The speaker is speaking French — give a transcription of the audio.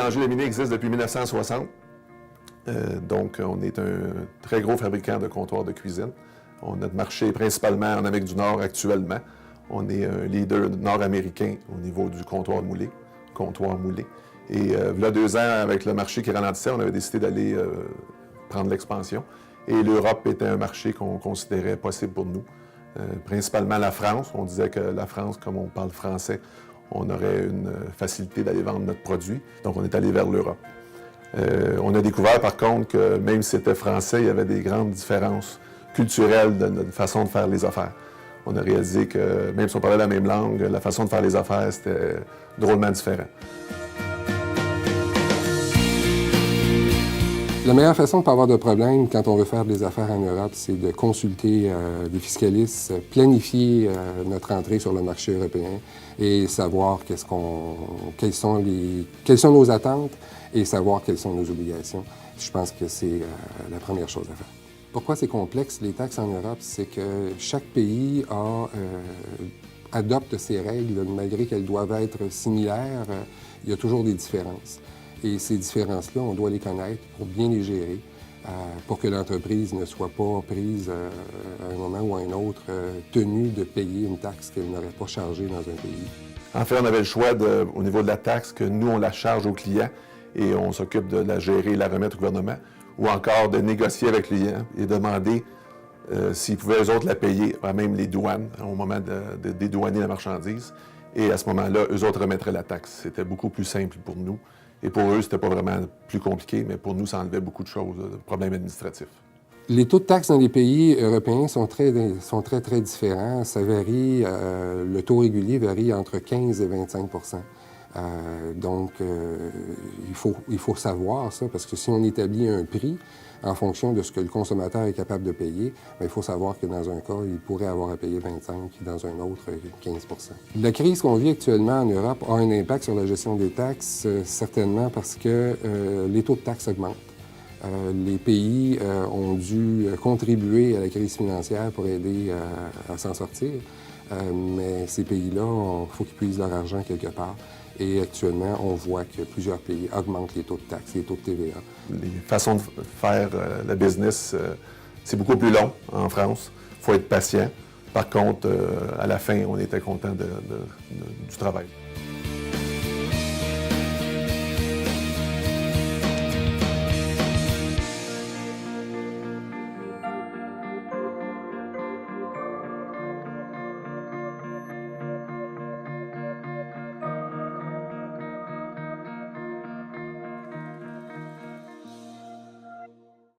Bélanger Laminé existe depuis 1960. Donc, on est un très gros fabricant de comptoirs de cuisine. Notre marché est principalement en Amérique du Nord actuellement. On est un leader nord-américain au niveau du comptoir moulé. Et il y a 2 ans, avec le marché qui ralentissait, on avait décidé d'aller prendre l'expansion. Et l'Europe était un marché qu'on considérait possible pour nous. Principalement la France. On disait que la France, comme on parle français, on aurait une facilité d'aller vendre notre produit. Donc, on est allé vers l'Europe. On a découvert, par contre, que même si c'était français, il y avait des grandes différences culturelles de notre façon de faire les affaires. On a réalisé que, même si on parlait la même langue, la façon de faire les affaires, c'était drôlement différent. La meilleure façon de ne pas avoir de problème quand on veut faire des affaires en Europe, c'est de consulter des fiscalistes, planifier notre entrée sur le marché européen et savoir quelles sont nos attentes et savoir quelles sont nos obligations. Je pense que c'est la première chose à faire. Pourquoi c'est complexe, les taxes en Europe? C'est que chaque pays adopte ses règles, malgré qu'elles doivent être similaires, il y a toujours des différences. Et ces différences-là, on doit les connaître pour bien les gérer, pour que l'entreprise ne soit pas prise à un moment ou à un autre tenue de payer une taxe qu'elle n'aurait pas chargée dans un pays. En fait, on avait le choix, au niveau de la taxe, que nous, on la charge aux clients et on s'occupe de la gérer et la remettre au gouvernement, ou encore de négocier avec les clients et demander s'ils pouvaient, eux autres, la payer, à même les douanes, au moment de dédouaner la marchandise. Et à ce moment-là, eux autres remettraient la taxe. C'était beaucoup plus simple pour nous. Et pour eux, c'était pas vraiment plus compliqué, mais pour nous, ça enlevait beaucoup de choses, de problèmes administratifs. Les taux de taxes dans les pays européens sont très différents. Ça varie, le taux régulier varie entre 15 et 25 Donc, il faut savoir ça, parce que si on établit un prix en fonction de ce que le consommateur est capable de payer, bien, il faut savoir que dans un cas, il pourrait avoir à payer 25 et dans un autre, 15 La crise qu'on vit actuellement en Europe a un impact sur la gestion des taxes, certainement parce que les taux de taxes augmentent. Les pays ont dû contribuer à la crise financière pour aider à s'en sortir, mais ces pays-là, il faut qu'ils puisent leur argent quelque part. Et actuellement, on voit que plusieurs pays augmentent les taux de taxes, les taux de TVA. Les façons de faire le business, c'est beaucoup plus long en France. Il faut être patient. Par contre, à la fin, on était content du travail.